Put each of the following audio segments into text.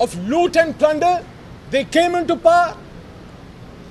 of loot and plunder, they came into power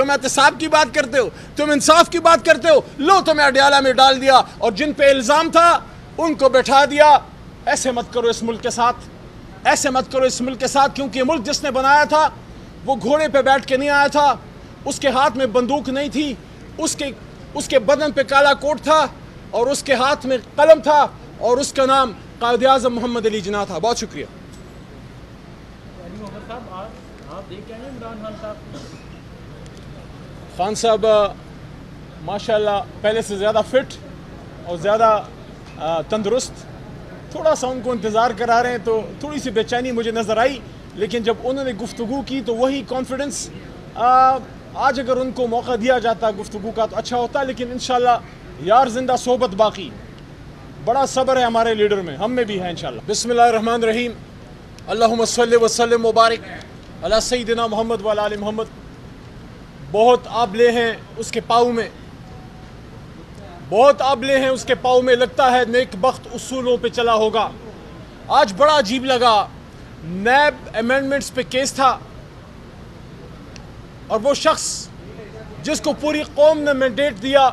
تم احتساب کی بات کرتے ہو, تم انصاف کی بات کرتے ہو, لو تمہیں اڈیالہ میں ڈال دیا اور جن پہ الزام تھا ان کو بٹھا دیا. ایسے مت کرو اس ملک کے ساتھ, ایسے مت کرو اس ملک کے ساتھ, کیونکہ یہ ملک جس نے بنایا تھا وہ گھوڑے پہ بیٹھ کے نہیں آیا تھا, اس کے ہاتھ میں بندوق نہیں تھی, اس کے بدن پہ کالا کوٹ تھا اور اس کے ہاتھ میں قلم تھا اور اس کا نام قائد اعظم محمد علی جناح تھا. بہت شکریہ. خان صاحب ماشاءاللہ پہلے سے زیادہ فٹ اور زیادہ تندرست, تھوڑا سا ان کو انتظار کرا رہے ہیں تو تھوڑی سی بے چینی مجھے نظر آئی, لیکن جب انہوں نے گفتگو کی تو وہی کانفیڈنس, آج اگر ان کو موقع دیا جاتا گفتگو کا تو اچھا ہوتا, لیکن انشاءاللہ یار زندہ صحبت باقی. بڑا صبر ہے ہمارے لیڈر میں, ہم میں بھی ہے انشاءاللہ. بسم اللہ الرحمن الرحیم. اللہم صلی وسلم مبارک علی سیدنا محمد وعلی آل محمد. بہت آبلے ہیں اس کے پاؤں میں, بہت آبلے ہیں اس کے پاؤں میں, لگتا ہے نیک بخت اصولوں پہ چلا ہوگا. آج بڑا عجیب لگا, نیب امینڈمنٹس پہ کیس تھا اور وہ شخص جس کو پوری قوم نے مینڈیٹ دیا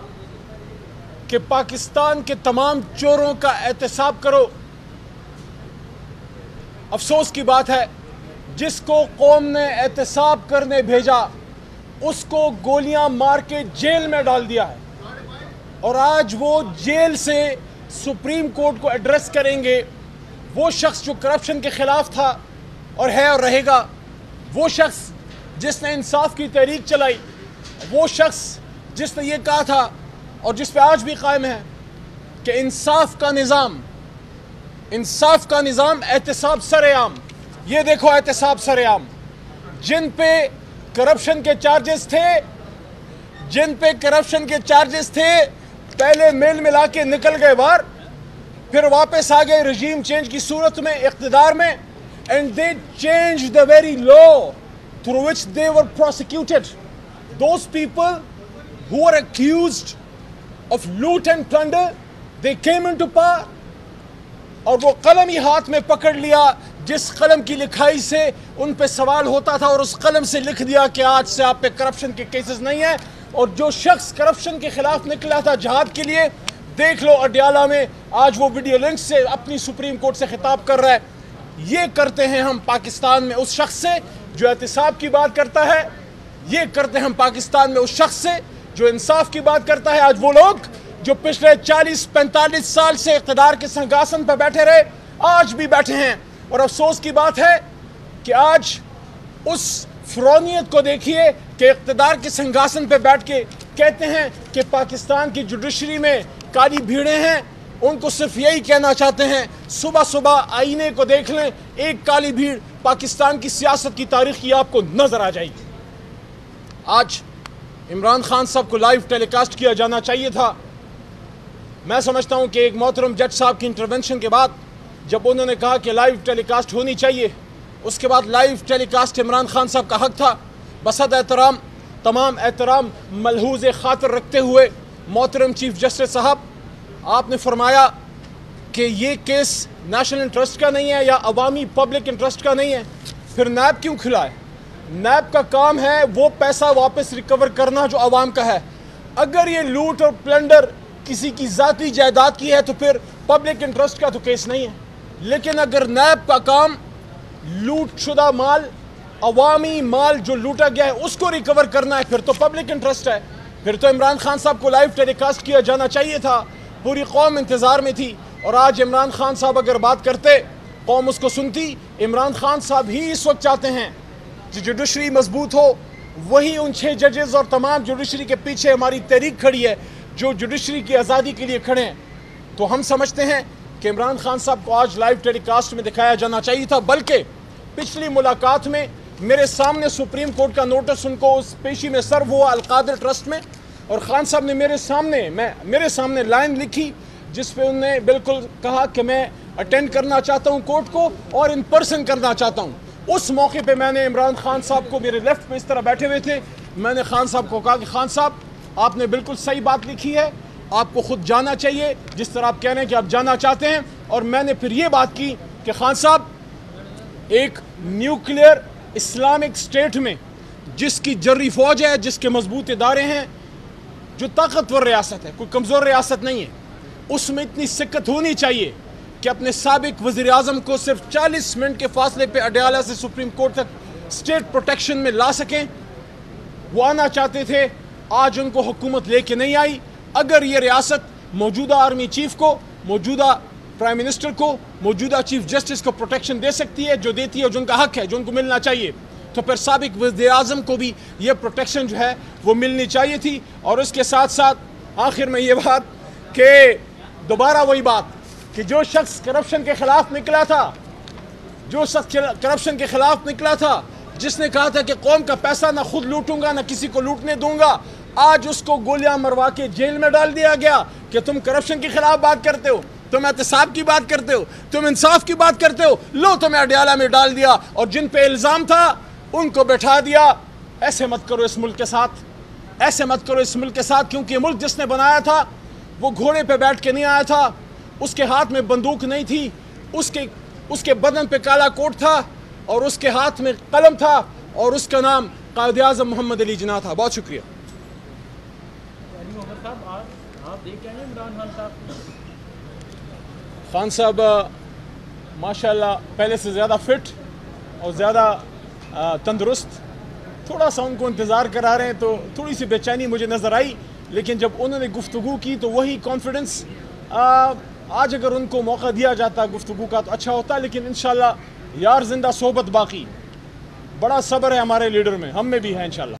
کہ پاکستان کے تمام چوروں کا احتساب کرو, افسوس کی بات ہے جس کو قوم نے احتساب کرنے بھیجا اس کو گولیاں مار کے جیل میں ڈال دیا ہے, اور آج وہ جیل سے سپریم کورٹ کو ایڈریس کریں گے. وہ شخص جو کرپشن کے خلاف تھا اور ہے اور رہے گا, وہ شخص جس نے انصاف کی تحریک چلائی, وہ شخص جس نے یہ کہا تھا اور جس پہ آج بھی قائم ہے کہ انصاف کا نظام احتساب سر عام. یہ دیکھو احتساب سر عام, جن پہ کرپشن کے چارجز تھے پہلے میل ملا کے نکل گئے باہر, پھر واپس آ گئے رجیم چینج کی صورت میں اقتدار میں, and they changed the very law through which they were prosecuted. Those people who were accused of loot and plunder, they came into power, اور وہ قلم ہی ہاتھ میں پکڑ لیا جس قلم کی لکھائی سے ان پہ سوال ہوتا تھا, اور اس قلم سے لکھ دیا کہ آج سے آپ پہ کرپشن کے کیسز نہیں ہیں. اور جو شخص کرپشن کے خلاف نکلا تھا جہاد کے لیے, دیکھ لو اڈیالہ میں آج وہ ویڈیو لنک سے اپنی سپریم کورٹ سے خطاب کر رہا ہے. یہ کرتے ہیں ہم پاکستان میں اس شخص سے جو احتساب کی بات کرتا ہے, یہ کرتے ہیں ہم پاکستان میں اس شخص سے جو انصاف کی بات کرتا ہے. آج وہ لوگ جو پچھلے 40-45 سال سے اقتدار کے سنگاسن پہ بیٹھے رہے آج بھی بیٹھے ہیں, اور افسوس کی بات ہے کہ آج اس فرونیت کو دیکھیے کہ اقتدار کے سنگاسن پہ بیٹھ کے کہتے ہیں کہ پاکستان کی جوڈیشری میں کالی بھیڑیں ہیں. ان کو صرف یہی کہنا چاہتے ہیں, صبح صبح آئینے کو دیکھ لیں, ایک کالی بھیڑ پاکستان کی سیاست کی تاریخ کی آپ کو نظر آ جائے گی. آج عمران خان صاحب کو لائیو ٹیلی کاسٹ کیا جانا چاہیے تھا. میں سمجھتا ہوں کہ ایک محترم جج صاحب کی انٹرونشن کے بعد جب انہوں نے کہا کہ لائیو ٹیلی کاسٹ ہونی چاہیے, اس کے بعد لائیو ٹیلی کاسٹ عمران خان صاحب کا حق تھا. بصد احترام, تمام احترام ملحوظ خاطر رکھتے ہوئے محترم چیف جسٹس صاحب, آپ نے فرمایا کہ یہ کیس نیشنل انٹرسٹ کا نہیں ہے یا عوامی پبلک انٹرسٹ کا نہیں ہے, پھر نیب کیوں کھلا ہے؟ نیب کا کام ہے وہ پیسہ واپس ریکور کرنا جو عوام کا ہے. اگر یہ لوٹ اور پلنڈر کسی کی ذاتی جائیداد کی ہے تو پھر پبلک انٹرسٹ کا تو کیس نہیں ہے. لیکن اگر نیب کا کام لوٹ شدہ مال, عوامی مال جو لوٹا گیا ہے اس کو ریکور کرنا ہے, پھر تو پبلک انٹرسٹ ہے. پھر تو عمران خان صاحب کو لائیو ٹیلی کاسٹ کیا جانا چاہیے تھا. پوری قوم انتظار میں تھی, اور آج عمران خان صاحب اگر بات کرتے قوم اس کو سنتی. عمران خان صاحب ہی اس وقت چاہتے ہیں کہ جوڈیشری مضبوط ہو, وہی ان 6 ججز اور تمام جوڈیشری کے پیچھے ہماری تحریک کھڑی ہے جو جوڈیشری کی آزادی کے لیے کھڑے ہیں. تو ہم سمجھتے ہیں کہ عمران خان صاحب کو آج لائیو ٹیلی کاسٹ میں دکھایا جانا چاہیے تھا. بلکہ پچھلی ملاقات میں میرے سامنے سپریم کورٹ کا نوٹس ان کو اس پیشی میں سرو ہوا القادر ٹرسٹ میں, اور خان صاحب نے میرے سامنے لائن لکھی جس پہ انہوں نے بالکل کہا کہ میں اٹینڈ کرنا چاہتا ہوں کورٹ کو اور ان پرسن کرنا چاہتا ہوں. اس موقع پہ میں نے عمران خان صاحب کو, میرے لیفٹ پہ اس طرح بیٹھے ہوئے تھے, میں نے خان صاحب کو کہا کہ خان صاحب آپ نے بالکل صحیح بات لکھی ہے, آپ کو خود جانا چاہیے جس طرح آپ کہہ رہے ہیں کہ آپ جانا چاہتے ہیں. اور میں نے پھر یہ بات کی کہ خان صاحب ایک نیوکلیئر اسلامک اسٹیٹ میں جس کی جری فوج ہے، جس کے مضبوط ادارے ہیں، جو طاقتور ریاست ہے، کوئی کمزور ریاست نہیں ہے، اس میں اتنی سکت ہونی چاہیے کہ اپنے سابق وزیر اعظم کو صرف 40 منٹ کے فاصلے پہ اڈیالہ سے سپریم کورٹ تک اسٹیٹ پروٹیکشن میں لا سکیں۔ وہ آنا چاہتے تھے، آج ان کو حکومت لے کے نہیں آئی۔ اگر یہ ریاست موجودہ آرمی چیف کو، موجودہ پرائم منسٹر کو، موجودہ چیف جسٹس کو پروٹیکشن دے سکتی ہے، جو دیتی ہے، جو ان کا حق ہے، جو ان کو ملنا چاہیے، تو پھر سابق وزیر اعظم کو بھی یہ پروٹیکشن جو ہے وہ ملنی چاہیے تھی۔ اور اس کے ساتھ ساتھ آخر میں یہ بات کہ دوبارہ وہی بات کہ جو شخص کرپشن کے خلاف نکلا تھا، کرپشن کے خلاف نکلا تھا، جس نے کہا تھا کہ قوم کا پیسہ نہ خود لوٹوں گا نہ کسی کو لوٹنے دوں گا، آج اس کو گولیاں مروا کے جیل میں ڈال دیا گیا کہ تم کرپشن کے خلاف بات کرتے ہو، تم احتساب کی بات کرتے ہو، تم انصاف کی بات کرتے ہو، لو تمہیں اڈیالہ میں ڈال دیا، اور جن پہ الزام تھا ان کو بٹھا دیا۔ ایسے مت کرو اس ملک کے ساتھ، ایسے مت کرو اس ملک کے ساتھ، کیونکہ یہ ملک جس نے بنایا تھا وہ گھوڑے پہ بیٹھ کے نہیں آیا تھا، اس کے ہاتھ میں بندوق نہیں تھی، اس کے بدن پہ کالا کوٹ تھا، اور اس کے ہاتھ میں قلم تھا، اور اس کا نام قائد اعظم محمد علی جناح تھا۔ بہت شکریہ۔ خان صاحب ماشاءاللہ پہلے سے زیادہ فٹ اور زیادہ تندرست، تھوڑا سا ان کو انتظار کرا رہے ہیں تو تھوڑی سی بے چینی مجھے نظر آئی، لیکن جب انہوں نے گفتگو کی تو وہی کانفیڈنس، آج اگر ان کو موقع دیا جاتا گفتگو کا تو اچھا ہوتا، لیکن انشاءاللہ یار زندہ صحبت باقی، بڑا صبر ہے ہمارے لیڈر میں، ہم میں بھی ہے انشاءاللہ۔